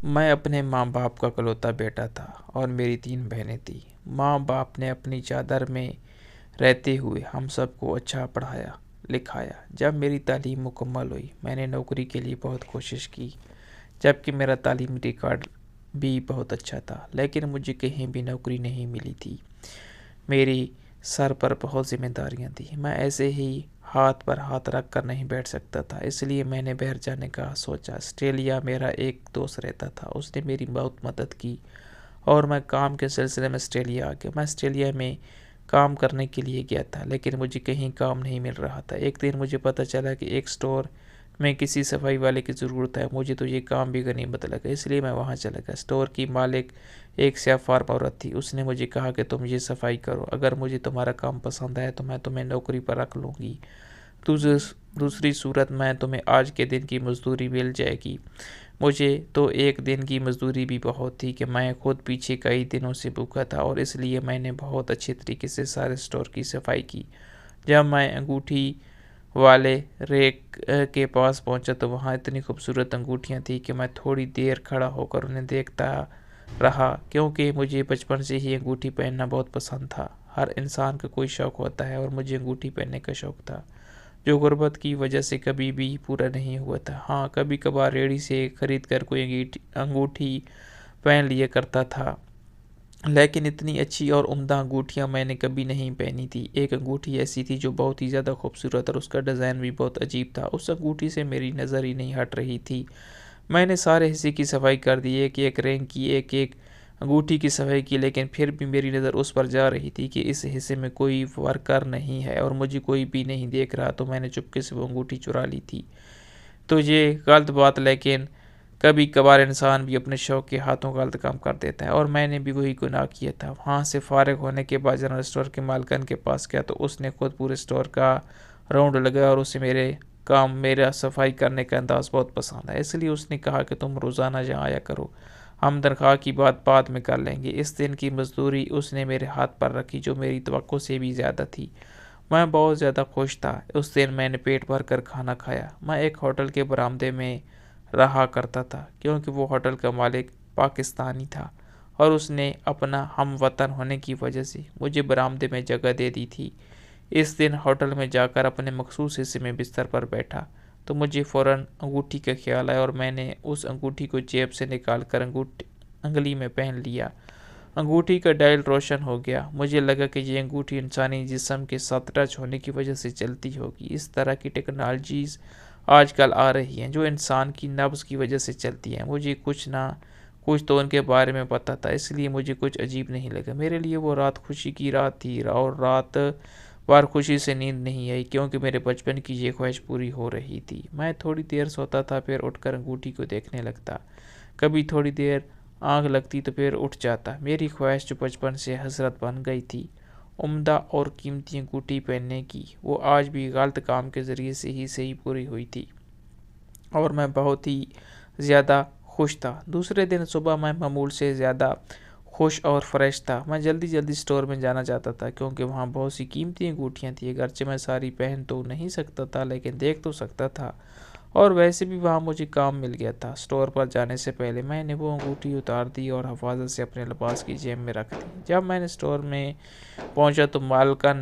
میں اپنے ماں باپ کا اکلوتا بیٹا تھا اور میری 3 بہنیں تھیں۔ ماں باپ نے اپنی چادر میں رہتے ہوئے ہم سب کو اچھا پڑھایا لکھایا۔ جب میری تعلیم مکمل ہوئی میں نے نوکری کے لیے بہت کوشش کی، جبکہ میرا تعلیمی ریکارڈ بھی بہت اچھا تھا، لیکن مجھے کہیں بھی نوکری نہیں ملی تھی۔ میری سر پر بہت ذمہ داریاں تھیں، میں ایسے ہی ہاتھ پر ہاتھ رکھ کر نہیں بیٹھ سکتا تھا، اس لیے میں نے باہر جانے کا سوچا۔ آسٹریلیا میرا ایک دوست رہتا تھا، اس نے میری بہت مدد کی اور میں کام کے سلسلے میں آسٹریلیا آ گیا۔ میں آسٹریلیا میں کام کرنے کے لیے گیا تھا، لیکن مجھے کہیں کام نہیں مل رہا تھا۔ ایک دن مجھے پتہ چلا کہ ایک اسٹور میں کسی صفائی والے کی ضرورت ہے۔ مجھے تو یہ کام بھی غنیمت لگا، اس لیے میں وہاں چلا گیا۔ اسٹور کی مالک ایک سیاہ فام عورت تھی، اس نے مجھے کہا کہ تم یہ صفائی کرو، اگر مجھے تمہارا کام پسند آئے تو میں تمہیں نوکری پر رکھ لوں گی، دوسری صورت میں تمہیں آج کے دن کی مزدوری مل جائے گی۔ مجھے تو ایک دن کی مزدوری بھی بہت تھی کہ میں خود پیچھے کئی دنوں سے بھوکا تھا، اور اس لیے میں نے بہت اچھے طریقے سے سارے اسٹور کی صفائی کی۔ جب میں انگوٹھی والے ریک کے پاس پہنچا تو وہاں اتنی خوبصورت انگوٹھیاں تھیں کہ میں تھوڑی دیر کھڑا ہو کر انہیں دیکھتا رہا، کیونکہ مجھے بچپن سے ہی انگوٹھی پہننا بہت پسند تھا۔ ہر انسان کا کوئی شوق ہوتا ہے اور مجھے انگوٹھی پہننے کا شوق تھا، جو غربت کی وجہ سے کبھی بھی پورا نہیں ہوا تھا۔ ہاں، کبھی کبھار ریڑھی سے خرید کر کوئی انگوٹھی پہن لیا کرتا تھا، لیکن اتنی اچھی اور عمدہ انگوٹھیاں میں نے کبھی نہیں پہنی تھی۔ ایک انگوٹھی ایسی تھی جو بہت ہی زیادہ خوبصورت اور اس کا ڈیزائن بھی بہت عجیب تھا۔ اس انگوٹھی سے میری نظر ہی نہیں ہٹ رہی تھی۔ میں نے سارے حصے کی صفائی کر دی، ایک رنگ کی ایک انگوٹھی کی صفائی کی، لیکن پھر بھی میری نظر اس پر جا رہی تھی کہ اس حصے میں کوئی ورکر نہیں ہے اور مجھے کوئی بھی نہیں دیکھ رہا، تو میں نے چپکے سے وہ انگوٹھی چرا لی تھی۔ تو یہ غلط بات، لیکن کبھی کبھار انسان بھی اپنے شوق کے ہاتھوں غلط کام کر دیتا ہے، اور میں نے بھی وہی گناہ کیا تھا۔ وہاں سے فارغ ہونے کے بعد جنرل اسٹور کے مالکن کے پاس گیا تو اس نے خود پورے اسٹور کا راؤنڈ لگایا اور اسے میرا صفائی کرنے کا انداز بہت پسند ہے، اس لیے اس نے کہا کہ تم روزانہ یہاں آیا کرو، ہم تنخواہ کی بات بعد میں کر لیں گے۔ اس دن کی مزدوری اس نے میرے ہاتھ پر رکھی، جو میری توقع سے بھی زیادہ تھی۔ میں بہت زیادہ خوش تھا۔ اس دن میں نے پیٹ بھر کر کھانا کھایا۔ میں ایک ہوٹل کے برآمدے میں رہا کرتا تھا، کیونکہ وہ ہوٹل کا مالک پاکستانی تھا اور اس نے اپنا ہم وطن ہونے کی وجہ سے مجھے برآمدے میں جگہ دے دی تھی۔ اس دن ہوٹل میں جا کر اپنے مخصوص حصے میں بستر پر بیٹھا تو مجھے فوراً انگوٹھی کا خیال آیا، اور میں نے اس انگوٹھی کو جیب سے نکال کر انگلی میں پہن لیا۔ انگوٹھی کا ڈائل روشن ہو گیا۔ مجھے لگا کہ یہ انگوٹھی انسانی جسم کے ساتھ ٹچ ہونے کی وجہ سے چلتی ہوگی۔ اس طرح کی ٹیکنالوجیز آج کل آ رہی ہیں جو انسان کی نبض کی وجہ سے چلتی ہیں۔ مجھے کچھ نہ کچھ تو ان کے بارے میں پتہ تھا، اس لیے مجھے کچھ عجیب نہیں لگا۔ میرے لیے وہ رات خوشی کی رات تھی، اور رات بار خوشی سے نیند نہیں آئی، کیونکہ میرے بچپن کی یہ خواہش پوری ہو رہی تھی۔ میں تھوڑی دیر سوتا تھا، پھر اٹھ کر انگوٹھی کو دیکھنے لگتا۔ کبھی تھوڑی دیر آنکھ لگتی تو پھر اٹھ جاتا۔ میری خواہش جو بچپن سے حسرت بن گئی تھی عمدہ اور قیمتی انگوٹھی پہننے کی، وہ آج بھی غلط کام کے ذریعے سے ہی صحیح پوری ہوئی تھی، اور میں بہت ہی زیادہ خوش تھا۔ دوسرے دن صبح میں معمول سے زیادہ خوش اور فریش تھا۔ میں جلدی اسٹور میں جانا چاہتا تھا، کیونکہ وہاں بہت سی قیمتی انگوٹھیاں تھیں۔ اگرچہ میں ساری پہن تو نہیں سکتا تھا، لیکن دیکھ تو سکتا تھا، اور ویسے بھی وہاں مجھے کام مل گیا تھا۔ اسٹور پر جانے سے پہلے میں نے وہ انگوٹھی اتار دی اور حفاظت سے اپنے لباس کی جیب میں رکھ دی۔ جب میں نے اسٹور میں پہنچا تو مالکن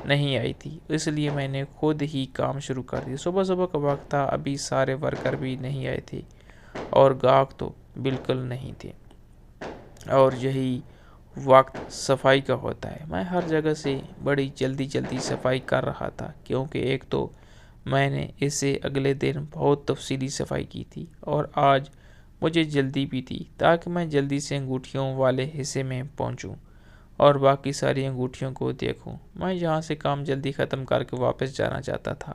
نہیں آئی تھی، اس لیے میں نے خود ہی کام شروع کر دیا۔ صبح کا وقت تھا، ابھی سارے ورکر بھی نہیں آئے تھے اور گاہک تو بالکل نہیں تھے، اور یہی وقت صفائی کا ہوتا ہے۔ میں ہر جگہ سے بڑی جلدی صفائی کر رہا تھا، کیونکہ ایک تو میں نے اسے اگلے دن بہت تفصیلی صفائی کی تھی، اور آج مجھے جلدی بھی تھی تاکہ میں جلدی سے انگوٹھیوں والے حصے میں پہنچوں اور باقی ساری انگوٹھیوں کو دیکھوں۔ میں یہاں سے کام جلدی ختم کر کے واپس جانا چاہتا تھا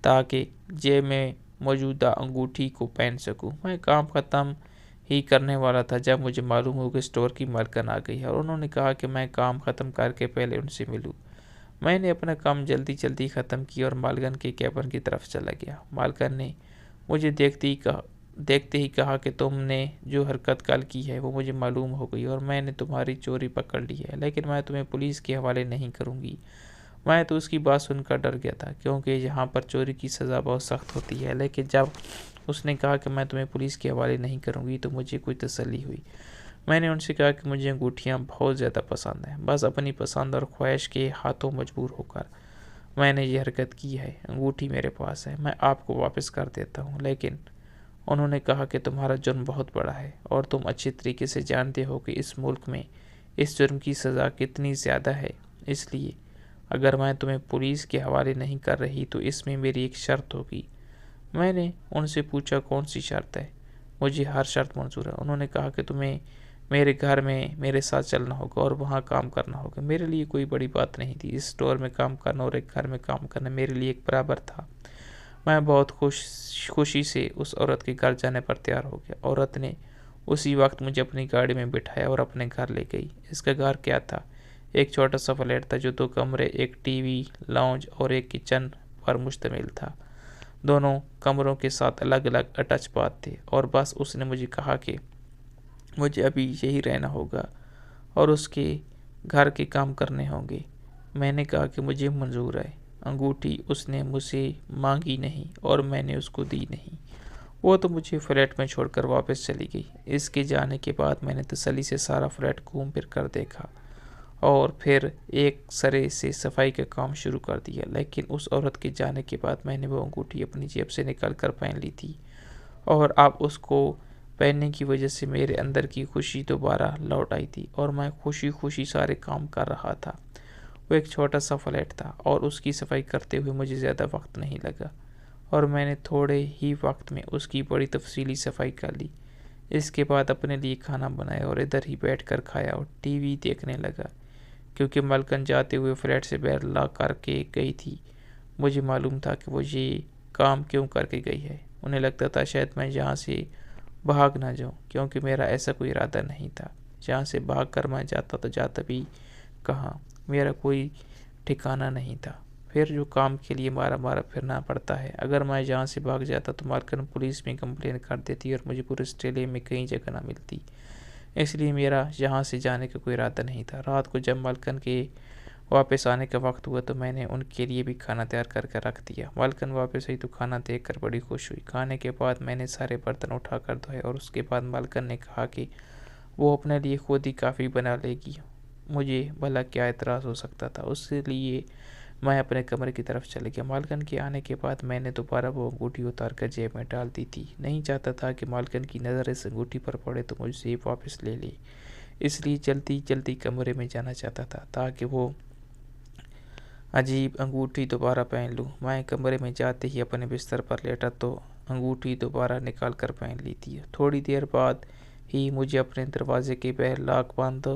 تاکہ جیب میں موجودہ انگوٹھی کو پہن سکوں۔ میں کام ختم ہی کرنے والا تھا جب مجھے معلوم ہو کہ اسٹور کی مالکن آ گئی ہے، اور انہوں نے کہا کہ میں کام ختم کر کے پہلے ان سے ملوں۔ میں نے اپنا کام جلدی ختم کیا اور مالکن کے کیبن کی طرف چلا گیا۔ مالکن نے مجھے دیکھتے ہی کہا کہ تم نے جو حرکت کل کی ہے وہ مجھے معلوم ہو گئی، اور میں نے تمہاری چوری پکڑ لی ہے، لیکن میں تمہیں پولیس کے حوالے نہیں کروں گی۔ میں تو اس کی بات سن کر ڈر گیا تھا، کیونکہ یہاں پر چوری کی سزا بہت سخت ہوتی ہے، لیکن جب اس نے کہا کہ میں تمہیں پولیس کے حوالے نہیں کروں گی، تو مجھے کوئی تسلی ہوئی۔ میں نے ان سے کہا کہ مجھے انگوٹھیاں بہت زیادہ پسند ہیں، بس اپنی پسند اور خواہش کے ہاتھوں مجبور ہو کر میں نے یہ حرکت کی ہے۔ انگوٹھی میرے پاس ہے، میں آپ کو واپس کر دیتا ہوں، لیکن انہوں نے کہا کہ تمہارا جرم بہت بڑا ہے اور تم اچھے طریقے سے جانتے ہو کہ اس ملک میں اس جرم کی سزا کتنی زیادہ ہے، اس لیے اگر میں تمہیں پولیس کے حوالے نہیں کر رہی تو اس میں میری ایک شرط ہوگی۔ میں نے ان سے پوچھا کون سی شرط ہے؟ مجھے ہر شرط منظور ہے۔ انہوں نے کہا کہ تمہیں میرے گھر میں میرے ساتھ چلنا ہوگا اور وہاں کام کرنا ہوگا۔ میرے لیے کوئی بڑی بات نہیں تھی، اس اسٹور میں کام کرنا اور ایک گھر میں کام کرنا میرے لیے ایک برابر تھا۔ میں بہت خوشی سے اس عورت کے گھر جانے پر تیار ہو گیا۔ عورت نے اسی وقت مجھے اپنی گاڑی میں بٹھایا اور اپنے گھر لے گئی۔ اس کا گھر کیا تھا؟ ایک چھوٹا سا فلیٹ تھا جو 2 کمرے، ایک ٹی وی، لاؤنج اور ایک کچن پر مشتمل تھا۔ دونوں کمروں کے ساتھ الگ الگ اٹیچ باتھ تھے، اور بس اس نے مجھے کہا کہ مجھے ابھی یہی رہنا ہوگا اور اس کے گھر کے کام کرنے ہوں گے۔ میں نے کہا کہ مجھے منظور ہے۔ انگوٹھی اس نے مجھ سے مانگی نہیں اور میں نے اس کو دی نہیں۔ وہ تو مجھے فلیٹ میں چھوڑ کر واپس چلی گئی۔ اس کے جانے کے بعد میں نے تسلی سے سارا فلیٹ گھوم پھر کر دیکھا اور پھر ایک سرے سے صفائی کا کام شروع کر دیا، لیکن اس عورت کے جانے کے بعد میں نے وہ انگوٹھی اپنی جیب سے نکال کر پہن لی تھی، اور اب اس کو پہننے کی وجہ سے میرے اندر کی خوشی دوبارہ لوٹ آئی تھی اور میں خوشی خوشی سارے کام کر رہا تھا۔ وہ ایک چھوٹا سا فلیٹ تھا اور اس کی صفائی کرتے ہوئے مجھے زیادہ وقت نہیں لگا، اور میں نے تھوڑے ہی وقت میں اس کی بڑی تفصیلی صفائی کر لی۔ اس کے بعد اپنے لیے کھانا بنایا اور ادھر ہی بیٹھ کر کھایا اور ٹی وی دیکھنے لگا، کیونکہ ملکن جاتے ہوئے فلیٹ سے باہر لا کر کے گئی تھی۔ مجھے معلوم تھا کہ وہ یہ کام کیوں کر کے گئی ہے۔ انہیں لگتا تھا شاید میں یہاں سے بھاگ نہ جاؤں، کیونکہ میرا ایسا کوئی ارادہ نہیں تھا۔ جہاں سے بھاگ کر میں جاتا تو جاتا بھی کہاں، میرا کوئی ٹھکانہ نہیں تھا۔ پھر جو کام کے لیے مارا مارا پھرنا پڑتا ہے، اگر میں یہاں سے بھاگ جاتا تو مالکن پولیس میں کمپلین کر دیتی اور مجھے پورے آسٹریلیا میں کہیں جگہ نہ ملتی۔ اس لیے میرا یہاں سے جانے کا کوئی ارادہ نہیں تھا۔ رات کو جب مالکن کے واپس آنے کا وقت ہوا تو میں نے ان کے لیے بھی کھانا تیار کر کے رکھ دیا۔ مالکن واپس آئی تو کھانا دیکھ کر بڑی خوش ہوئی۔ کھانے کے بعد میں نے سارے برتن اٹھا کر دھوئے اور اس کے بعد مالکن نے کہا کہ وہ اپنے لیے خود ہی کافی بنا لے گی۔ مجھے بھلا کیا اعتراض ہو سکتا تھا، اس لیے میں اپنے کمرے کی طرف چلے گیا۔ مالکن کے آنے کے بعد میں نے دوبارہ وہ انگوٹھی اتار کر جیب میں ڈال دی تھی۔ نہیں چاہتا تھا کہ مالکن کی نظر اس انگوٹھی پر پڑے تو مجھ سے واپس لے لے، اس لیے جلدی جلدی کمرے میں جانا چاہتا تھا تاکہ وہ عجیب انگوٹھی دوبارہ پہن لوں۔ میں کمرے میں جاتے ہی اپنے بستر پر لیٹا تو انگوٹھی دوبارہ نکال کر پہن لی تھی۔ تھوڑی دیر بعد ہی مجھے اپنے دروازے کے باہر لاک بند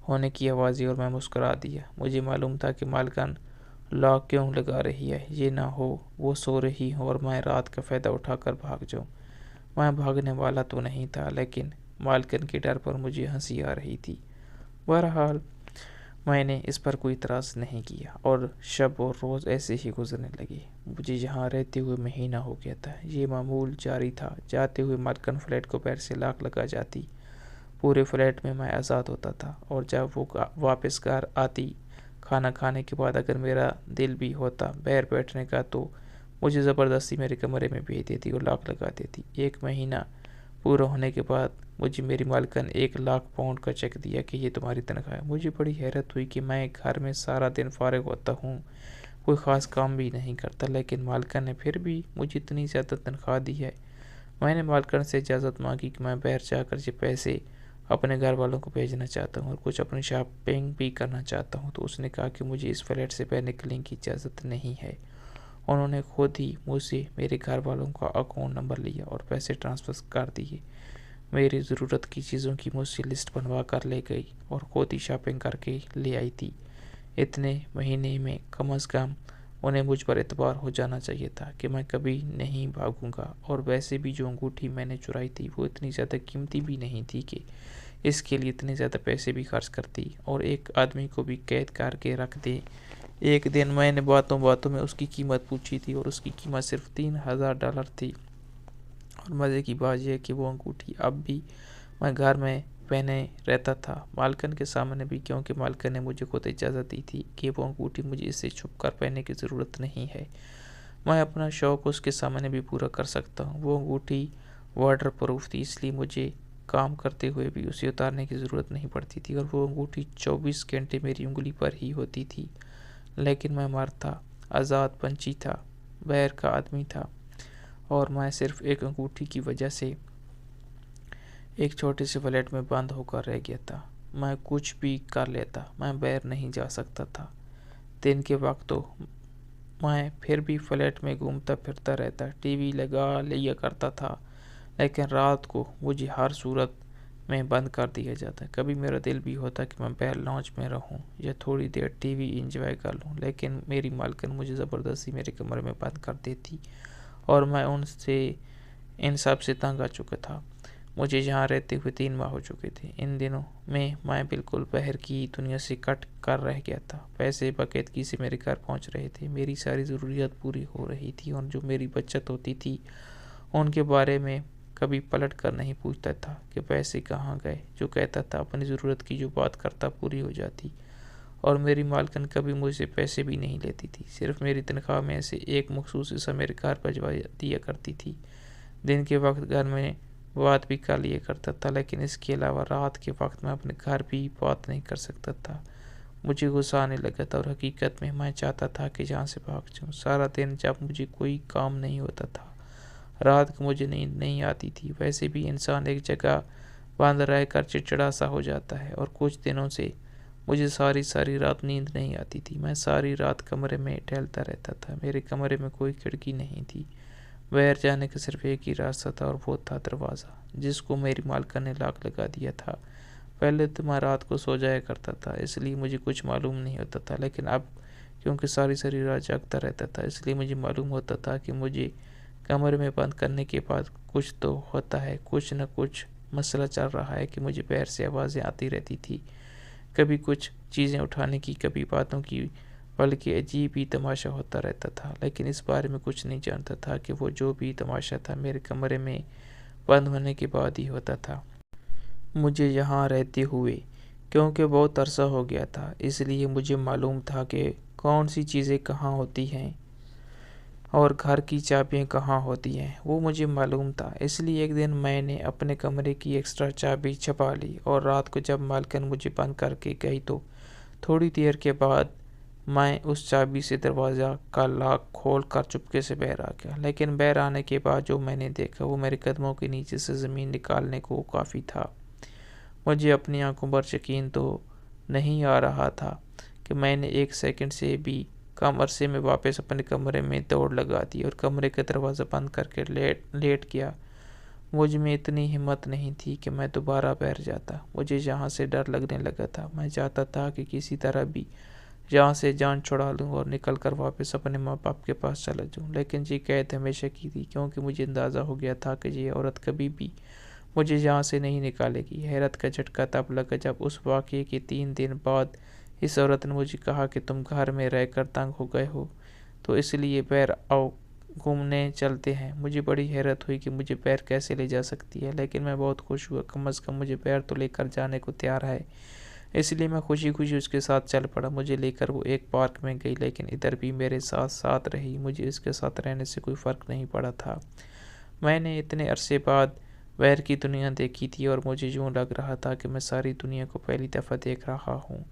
ہونے کی آواز آئی اور میں مسکرا دیا۔ مجھے معلوم تھا کہ مالکن لاک کیوں لگا رہی ہے، یہ نہ ہو وہ سو رہی ہوں اور میں رات کا فائدہ اٹھا کر بھاگ جاؤں۔ میں بھاگنے والا تو نہیں تھا، لیکن مالکن کے ڈر پر مجھے ہنسی آ رہی تھی۔ بہرحال میں نے اس پر کوئی اعتراض نہیں کیا اور شب اور روز ایسے ہی گزرنے لگے۔ مجھے یہاں رہتے ہوئے مہینہ ہو گیا تھا۔ یہ معمول جاری تھا، جاتے ہوئے مالکن فلیٹ کو باہر سے لاک لگا جاتی، پورے فلیٹ میں آزاد ہوتا تھا، اور جب وہ واپس گھر آتی کھانا کھانے کے بعد اگر میرا دل بھی ہوتا باہر بیٹھنے کا تو مجھے زبردستی میرے کمرے میں بھیج دیتی اور لاک لگا دیتی۔ 1 مہینہ پورا ہونے کے بعد مجھے میری مالکن 1 لاکھ پاؤنڈ کا چیک دیا کہ یہ تمہاری تنخواہ ہے۔ مجھے بڑی حیرت ہوئی کہ میں گھر میں سارا دن فارغ ہوتا ہوں، کوئی خاص کام بھی نہیں کرتا، لیکن مالکن نے پھر بھی مجھے اتنی زیادہ تنخواہ دی ہے۔ میں نے مالکن سے اجازت مانگی کہ میں باہر جا کر یہ پیسے اپنے گھر والوں کو بھیجنا چاہتا ہوں اور کچھ اپنی شاپنگ بھی کرنا چاہتا ہوں، تو اس نے کہا کہ مجھے اس فلیٹ سے باہر نکلنے کی اجازت نہیں ہے۔ انہوں نے خود ہی مجھ سے میرے گھر والوں کا اکاؤنٹ نمبر لیا اور پیسے ٹرانسفر کر دیے۔ میری ضرورت کی چیزوں کی مجھ سے لسٹ بنوا کر لے گئی اور خود ہی شاپنگ کر کے لے آئی تھی۔ اتنے مہینے میں کم از کم انہیں مجھ پر اعتبار ہو جانا چاہیے تھا کہ میں کبھی نہیں بھاگوں گا، اور ویسے بھی جو انگوٹھی میں نے چرائی تھی وہ اتنی زیادہ قیمتی بھی نہیں تھی کہ اس کے لیے اتنے زیادہ پیسے بھی خرچ کرتی اور ایک آدمی کو بھی قید کر کے رکھ دے۔ ایک دن میں نے باتوں باتوں میں اس کی قیمت پوچھی تھی اور اس کی قیمت صرف $3000 تھی، اور مزے کی بات یہ ہے کہ وہ انگوٹھی اب بھی میں گھر میں پہنے رہتا تھا، مالکن کے سامنے بھی، کیونکہ مالکن نے مجھے خود اجازت دی تھی کہ وہ انگوٹھی مجھے اس سے چھپ کر پہننے کی ضرورت نہیں ہے۔ میں اپنا شوق اس کے سامنے بھی پورا کر سکتا ہوں۔ وہ انگوٹھی واٹر پروف تھی، اس لیے مجھے کام کرتے ہوئے بھی اسے اتارنے کی ضرورت نہیں پڑتی تھی، اور وہ انگوٹھی 24 گھنٹے میری انگلی پر ہی ہوتی تھی۔ لیکن میں مرد تھا، آزاد پنچھی تھا، باہر کا آدمی تھا، اور میں صرف ایک انگوٹھی کی وجہ سے ایک چھوٹے سے فلیٹ میں بند ہو کر رہ گیا تھا۔ میں کچھ بھی کر لیتا، میں باہر نہیں جا سکتا تھا۔ دن کے وقت تو میں پھر بھی فلیٹ میں گھومتا پھرتا رہتا، ٹی وی لگا لیا کرتا تھا، لیکن رات کو مجھے ہر صورت میں بند کر دیا جاتا۔ کبھی میرا دل بھی ہوتا کہ میں باہر لاؤنج میں رہوں یا تھوڑی دیر ٹی وی انجوائے کر لوں، لیکن میری مالکن مجھے زبردستی میرے کمرے میں بند کر دیتی، اور میں ان سب سے تنگ آ چکا تھا۔ مجھے یہاں رہتے ہوئے 3 ماہ ہو چکے تھے۔ ان دنوں میں بالکل باہر کی دنیا سے کٹ کر رہ گیا تھا۔ پیسے باقاعدگی سے میرے گھر پہنچ رہے تھے، میری ساری ضروریات پوری ہو رہی تھی، اور جو میری بچت ہوتی تھی ان کے بارے میں کبھی پلٹ کر نہیں پوچھتا تھا کہ پیسے کہاں گئے۔ جو کہتا تھا اپنی ضرورت کی جو بات کرتا پوری ہو جاتی، اور میری مالکن کبھی مجھ سے پیسے بھی نہیں لیتی تھی، صرف میری تنخواہ میں سے ایک مخصوص حصہ میرے گھر بھجوا دیا کرتی تھی۔ دن کے وقت گھر میں بات بھی کر لیا کرتا تھا، لیکن اس کے علاوہ رات کے وقت میں اپنے گھر بھی بات نہیں کر سکتا تھا۔ مجھے غصہ آنے لگا تھا، اور حقیقت میں چاہتا تھا کہ جہاں سے بھاگ جاؤں۔ سارا دن جب مجھے کوئی کام نہیں ہوتا تھا، رات کو مجھے نیند نہیں آتی تھی۔ ویسے بھی انسان ایک جگہ بند رہ کر چڑچڑا سا ہو جاتا ہے، اور کچھ دنوں سے مجھے ساری رات نیند نہیں آتی تھی۔ میں ساری رات کمرے میں ٹہلتا رہتا تھا۔ میرے کمرے میں کوئی کھڑکی نہیں تھی، باہر جانے کا صرف ایک ہی راستہ تھا، اور وہ تھا دروازہ، جس کو میری مالکن نے لاک لگا دیا تھا۔ پہلے تو میں رات کو سو جایا کرتا تھا، اس لیے مجھے کچھ معلوم نہیں ہوتا تھا، لیکن اب کیونکہ ساری رات جاگتا رہتا تھا، اس لیے مجھے معلوم ہوتا تھا کہ مجھے کمرے میں بند کرنے کے بعد کچھ تو ہوتا ہے، کچھ نہ کچھ مسئلہ چل رہا ہے، کہ مجھے باہر سے آوازیں آتی رہتی تھی، کبھی کچھ چیزیں اٹھانے کی، کبھی باتوں کی، بلکہ عجیب ہی تماشا ہوتا رہتا تھا۔ لیکن اس بارے میں کچھ نہیں جانتا تھا کہ وہ جو بھی تماشا تھا میرے کمرے میں بند ہونے کے بعد ہی ہوتا تھا۔ مجھے یہاں رہتے ہوئے کیونکہ بہت عرصہ ہو گیا تھا، اس لیے مجھے معلوم تھا کہ کون سی چیزیں کہاں ہوتی ہیں اور گھر کی چابیاں کہاں ہوتی ہیں، وہ مجھے معلوم تھا۔ اس لیے ایک دن میں نے اپنے کمرے کی ایکسٹرا چابی چھپا لی، اور رات کو جب مالکن مجھے بند کر کے گئی تو تھوڑی دیر کے بعد میں اس چابی سے دروازہ کا لاک کھول کر چپکے سے باہر آ گیا۔ لیکن باہر آنے کے بعد جو میں نے دیکھا وہ میرے قدموں کے نیچے سے زمین نکالنے کو کافی تھا۔ مجھے اپنی آنکھوں پر یقین تو نہیں آ رہا تھا کہ میں نے 1 سیکنڈ سے بھی کم عرصے میں واپس اپنے کمرے میں دوڑ لگا دی، اور کمرے کا دروازہ بند کر کے لیٹ گیا۔ مجھ میں اتنی ہمت نہیں تھی کہ میں دوبارہ باہر جاتا۔ مجھے یہاں سے ڈر لگنے لگا تھا۔ میں چاہتا تھا کہ کسی طرح بھی یہاں سے جان چھڑا لوں اور نکل کر واپس اپنے ماں باپ کے پاس چلا جاؤں، لیکن یہ قید ہمیشہ کی تھی، کیونکہ مجھے اندازہ ہو گیا تھا کہ یہ عورت کبھی بھی مجھے یہاں سے نہیں نکالے گی۔ حیرت کا جھٹکا تب لگا جب اس واقعے کے 3 دن بعد اس عورت نے مجھے کہا کہ تم گھر میں رہ کر تنگ ہو گئے ہو، تو اس لیے باہر آؤ، گھومنے چلتے ہیں۔ مجھے بڑی حیرت ہوئی کہ مجھے باہر کیسے لے جا سکتی ہے، لیکن میں بہت خوش ہوا، کم از کم مجھے باہر تو لے کر جانے کو تیار ہے۔ اس لیے میں خوشی اس کے ساتھ چل پڑا۔ مجھے لے کر وہ ایک پارک میں گئی، لیکن ادھر بھی میرے ساتھ رہی۔ مجھے اس کے ساتھ رہنے سے کوئی فرق نہیں پڑا تھا۔ میں نے اتنے عرصے بعد باہر کی دنیا دیکھی تھی، اور مجھے یوں لگ رہا تھا کہ میں ساری دنیا کو پہلی دفعہ دیکھ رہا ہوں۔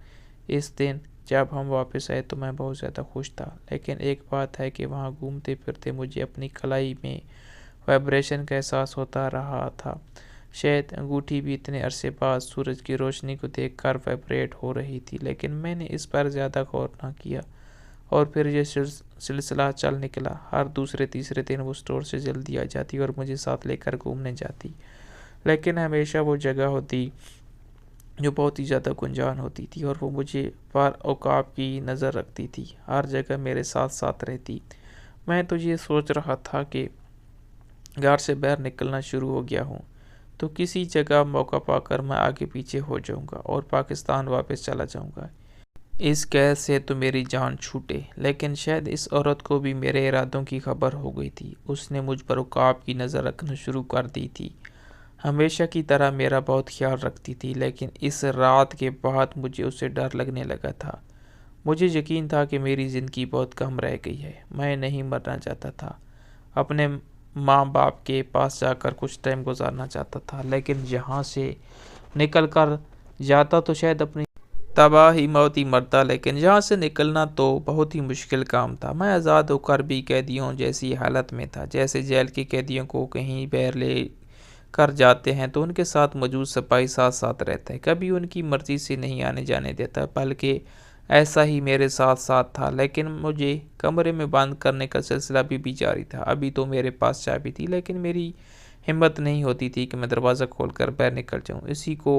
اس دن جب ہم واپس آئے تو میں بہت زیادہ خوش تھا، لیکن ایک بات ہے کہ وہاں گھومتے پھرتے مجھے اپنی کلائی میں وائبریشن کا احساس ہوتا رہا تھا۔ شاید انگوٹھی بھی اتنے عرصے بعد سورج کی روشنی کو دیکھ کر وائبریٹ ہو رہی تھی، لیکن میں نے اس پر زیادہ غور نہ کیا، اور پھر یہ سلسلہ چل نکلا۔ ہر دوسرے تیسرے دن وہ اسٹور سے جلدی آ جاتی اور مجھے ساتھ لے کر گھومنے جاتی، لیکن ہمیشہ وہ جگہ ہوتی جو بہت ہی زیادہ گنجان ہوتی تھی، اور وہ مجھے پر اوقاب کی نظر رکھتی تھی، ہر جگہ میرے ساتھ رہتی۔ میں تو یہ سوچ رہا تھا کہ گھر سے باہر نکلنا شروع ہو گیا ہوں تو کسی جگہ موقع پا کر میں آگے پیچھے ہو جاؤں گا اور پاکستان واپس چلا جاؤں گا۔ اس قید سے تو میری جان چھوٹے، لیکن شاید اس عورت کو بھی میرے ارادوں کی خبر ہو گئی تھی۔ اس نے مجھ پر عقاب کی نظر رکھنا شروع کر دی تھی، ہمیشہ کی طرح میرا بہت خیال رکھتی تھی، لیکن اس رات کے بعد مجھے اسے ڈر لگنے لگا تھا۔ مجھے یقین تھا کہ میری زندگی بہت کم رہ گئی ہے۔ میں نہیں مرنا چاہتا تھا، اپنے ماں باپ کے پاس جا کر کچھ ٹائم گزارنا چاہتا تھا، لیکن یہاں سے نکل کر جاتا تو شاید اپنی تباہی موت ہی مرتا، لیکن یہاں سے نکلنا تو بہت ہی مشکل کام تھا۔ میں آزاد ہو کر بھی قیدیوں جیسی حالت میں تھا، جیسے جیل کے قیدیوں کو کہیں باہر لے کر جاتے ہیں تو ان کے ساتھ موجود سپاہی ساتھ ساتھ رہتا ہے، کبھی ان کی مرضی سے نہیں آنے جانے دیتا، بلکہ ایسا ہی میرے ساتھ ساتھ تھا۔ لیکن مجھے کمرے میں بند کرنے کا سلسلہ بھی جاری تھا۔ ابھی تو میرے پاس چابی تھی، لیکن میری ہمت نہیں ہوتی تھی کہ میں دروازہ کھول کر باہر نکل جاؤں۔ اسی کو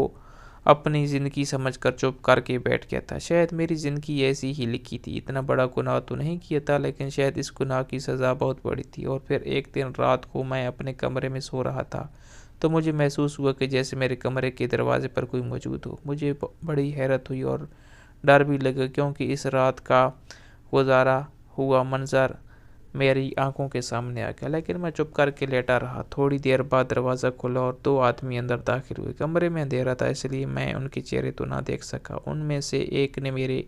اپنی زندگی سمجھ کر چپ کر کے بیٹھ گیا تھا۔ شاید میری زندگی ایسی ہی لکھی تھی، اتنا بڑا گناہ تو نہیں کیا تھا، لیکن شاید اس گناہ کی سزا بہت بڑی تھی۔ اور پھر ایک دن رات کو میں اپنے کمرے میں سو رہا تھا تو مجھے محسوس ہوا کہ جیسے میرے کمرے کے دروازے پر کوئی موجود ہو۔ مجھے بڑی حیرت ہوئی اور ڈر بھی لگا، کیونکہ اس رات کا گزارا ہوا منظر میری آنکھوں کے سامنے آ گیا، لیکن میں چپ کر کے لیٹا رہا۔ تھوڑی دیر بعد دروازہ کھلا اور 2 آدمی اندر داخل ہوئے۔ کمرے میں اندھیرا تھا، اس لیے میں ان کے چہرے تو نہ دیکھ سکا۔ ان میں سے ایک نے میرے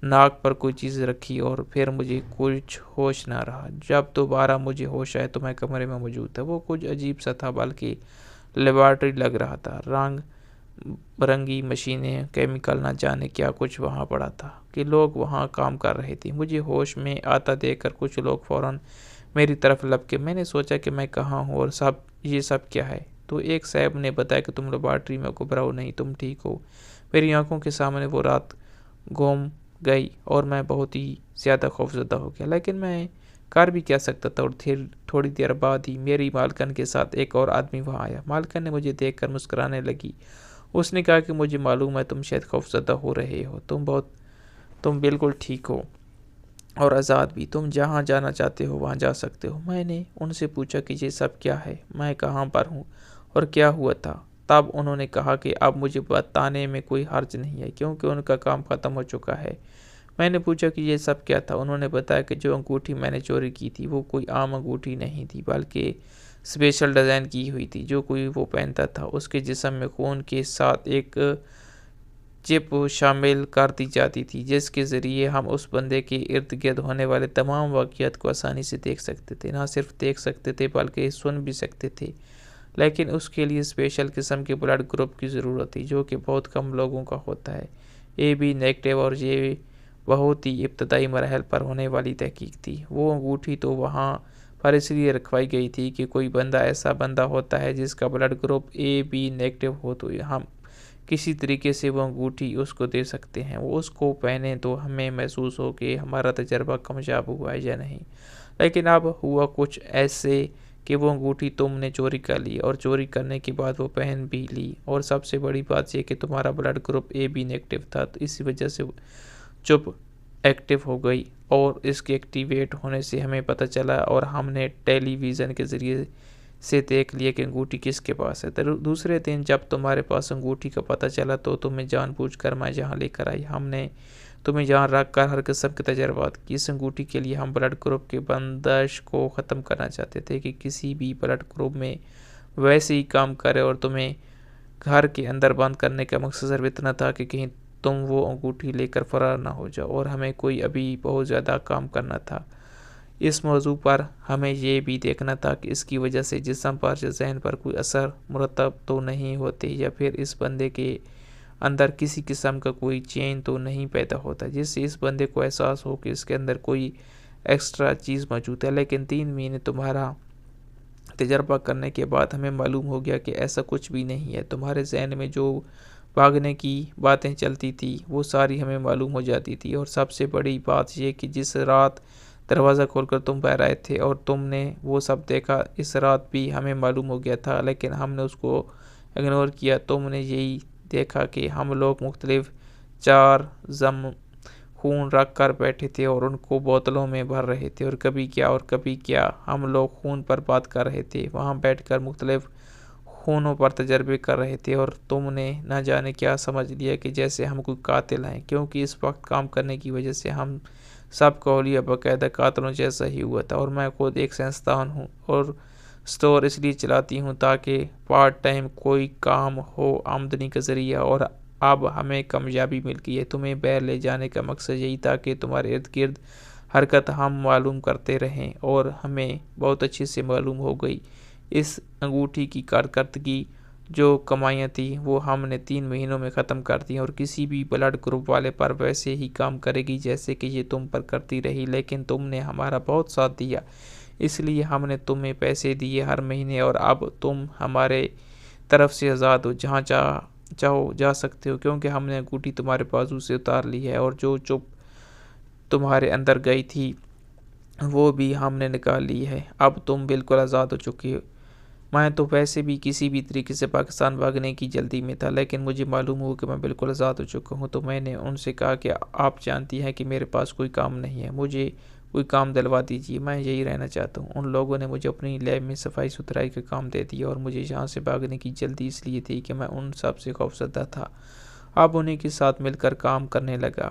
ناک پر کوئی چیز رکھی اور پھر مجھے کچھ ہوش نہ رہا۔ جب دوبارہ مجھے ہوش آیا تو میں کمرے میں موجود تھا۔ وہ کچھ عجیب سا تھا، بلکہ لیبارٹری لگ رہا تھا۔ رنگ برنگی مشینیں، کیمیکل، نہ جانے کیا کچھ وہاں پڑا تھا کہ لوگ وہاں کام کر رہے تھے۔ مجھے ہوش میں آتا دیکھ کر کچھ لوگ فوراً میری طرف لپکے۔ میں نے سوچا کہ میں کہاں ہوں اور یہ سب کیا ہے؟ تو ایک صاحب نے بتایا کہ تم لیبارٹری میں، گھبراؤ نہیں، تم ٹھیک ہو۔ میری آنکھوں کے سامنے وہ رات گم گئی اور میں بہت ہی زیادہ خوفزدہ ہو گیا، لیکن میں کر بھی کیا سکتا تھا۔ اور تھوڑی دیر بعد ہی میری مالکن کے ساتھ ایک اور آدمی وہاں آیا۔ مالکن نے مجھے دیکھ کر مسکرانے لگی۔ اس نے کہا کہ مجھے معلوم ہے تم شاید خوفزدہ ہو رہے ہو، تم بالکل ٹھیک ہو اور آزاد بھی، تم جہاں جانا چاہتے ہو وہاں جا سکتے ہو۔ میں نے ان سے پوچھا کہ یہ سب کیا ہے، میں کہاں پر ہوں اور کیا ہوا تھا؟ تب انہوں نے کہا کہ اب مجھے بتانے میں کوئی حرج نہیں ہے، کیونکہ ان کا کام ختم ہو چکا ہے۔ میں نے پوچھا کہ یہ سب کیا تھا؟ انہوں نے بتایا کہ جو انگوٹھی میں نے چوری کی تھی وہ کوئی عام انگوٹھی نہیں تھی، بلکہ اسپیشل ڈیزائن کی ہوئی تھی۔ جو کوئی وہ پہنتا تھا اس کے جسم میں خون کے ساتھ ایک چپ شامل کر دی جاتی تھی، جس کے ذریعے ہم اس بندے کے ارد گرد ہونے والے تمام واقعات کو آسانی سے دیکھ سکتے تھے۔ نہ صرف دیکھ سکتے تھے بلکہ سن بھی سکتے تھے، لیکن اس کے لیے اسپیشل قسم کے بلڈ گروپ کی ضرورت تھی، جو کہ بہت کم لوگوں کا ہوتا ہے۔ AB نیگیٹو، اور یہ بہت ہی ابتدائی مراحل پر ہونے والی تحقیق تھی۔ وہ انگوٹھی تو وہاں پر اس لیے رکھوائی گئی تھی کہ کوئی بندہ ایسا بندہ ہوتا ہے جس کا بلڈ گروپ AB نیگیٹو ہو تو ہم کسی طریقے سے وہ انگوٹھی اس کو دے سکتے ہیں، وہ اس کو پہنے تو ہمیں محسوس ہو کہ ہمارا تجربہ کامیاب ہوا ہے یا نہیں۔ لیکن اب ہوا کچھ ایسے کہ وہ انگوٹھی تم نے چوری کر لی، اور چوری کرنے کے بعد وہ پہن بھی لی، اور سب سے بڑی بات یہ کہ تمہارا بلڈ گروپ AB نیگیٹو تھا، تو اسی وجہ سے چپ ایکٹیو ہو گئی، اور اس کے ایکٹیویٹ ہونے سے ہمیں پتہ چلا اور ہم نے ٹیلی ویژن کے ذریعے سے دیکھ لیا کہ انگوٹھی کس کے پاس ہے۔ دوسرے دن جب تمہارے پاس انگوٹھی کا پتہ چلا تو تمہیں جان بوجھ کر میں یہاں لے کر آئی۔ ہم نے تمہیں یہاں رکھ کر ہر قسم کے تجربات کی۔ اس انگوٹھی کے لیے ہم بلڈ گروپ کے بندش کو ختم کرنا چاہتے تھے کہ کسی بھی بلڈ گروپ میں ویسے ہی کام کرے، اور تمہیں گھر کے اندر بند کرنے کا مقصد صرف اتنا تھا کہ کہیں تم وہ انگوٹھی لے کر فرار نہ ہو جاؤ، اور ہمیں کوئی ابھی بہت زیادہ کام کرنا تھا۔ اس موضوع پر ہمیں یہ بھی دیکھنا تھا کہ اس کی وجہ سے جسم پر یا ذہن پر کوئی اثر مرتب تو نہیں ہوتے، یا پھر اس بندے کے اندر کسی قسم کا کوئی چین تو نہیں پیدا ہوتا جس سے اس بندے کو احساس ہو کہ اس کے اندر کوئی ایکسٹرا چیز موجود ہے۔ لیکن 3 مہینے تمہارا تجربہ کرنے کے بعد ہمیں معلوم ہو گیا کہ ایسا کچھ بھی نہیں ہے۔ تمہارے ذہن میں جو بھاگنے کی باتیں چلتی تھی وہ ساری ہمیں معلوم ہو جاتی تھی، اور سب سے بڑی بات یہ کہ جس رات دروازہ کھول کر تم باہر آئے تھے اور تم نے وہ سب دیکھا، اس رات بھی ہمیں معلوم ہو گیا تھا، لیکن ہم نے اس کو اگنور کیا۔ تم نے یہی دیکھا کہ ہم لوگ مختلف 4 زم خون رکھ کر بیٹھے تھے اور ان کو بوتلوں میں بھر رہے تھے، اور کبھی کیا ہم لوگ خون پر بات کر رہے تھے، وہاں بیٹھ کر مختلف خونوں پر تجربے کر رہے تھے، اور تم نے نہ جانے کیا سمجھ لیا کہ جیسے ہم کوئی قاتل ہیں، کیونکہ اس وقت کام کرنے کی وجہ سے ہم سب کا حلیہ باقاعدہ قاتلوں جیسا ہی ہوا تھا۔ اور میں خود ایک سائنسدان ہوں اور اسٹور اس لیے چلاتی ہوں تاکہ پارٹ ٹائم کوئی کام ہو، آمدنی کا ذریعہ، اور اب ہمیں کامیابی مل گئی ہے۔ تمہیں باہر لے جانے کا مقصد یہی تھا کہ تمہارے ارد گرد حرکت ہم معلوم کرتے رہیں، اور ہمیں بہت اچھے سے معلوم ہو گئی۔ اس انگوٹھی کی کارکردگی جو کمائیاں تھیں وہ ہم نے 3 مہینوں میں ختم کر دیں، اور کسی بھی بلڈ گروپ والے پر ویسے ہی کام کرے گی جیسے کہ یہ تم پر کرتی رہی۔ لیکن تم نے ہمارا بہت ساتھ دیا، اس لیے ہم نے تمہیں پیسے دیے ہر مہینے، اور اب تم ہمارے طرف سے آزاد ہو، جہاں چاہو جا سکتے ہو، کیونکہ ہم نے انگوٹھی تمہارے بازو سے اتار لی ہے، اور جو چپ تمہارے اندر گئی تھی وہ بھی ہم نے نکال لی ہے۔ اب تم بالکل آزاد ہو چکی ہو۔ میں تو ویسے بھی کسی بھی طریقے سے پاکستان بھاگنے کی جلدی میں تھا، لیکن مجھے معلوم ہوا کہ میں بالکل آزاد ہو چکا ہوں، تو میں نے ان سے کہا کہ آپ جانتی ہیں کہ میرے پاس کوئی کام نہیں ہے، مجھے کوئی کام دلوا دیجیے، میں یہی رہنا چاہتا ہوں۔ ان لوگوں نے مجھے اپنی لیب میں صفائی ستھرائی کا کام دے دیا، اور مجھے یہاں سے بھاگنے کی جلدی اس لیے تھی کہ میں ان سب سے خوفزدہ تھا۔ اب انہیں کے ساتھ مل کر کام کرنے لگا۔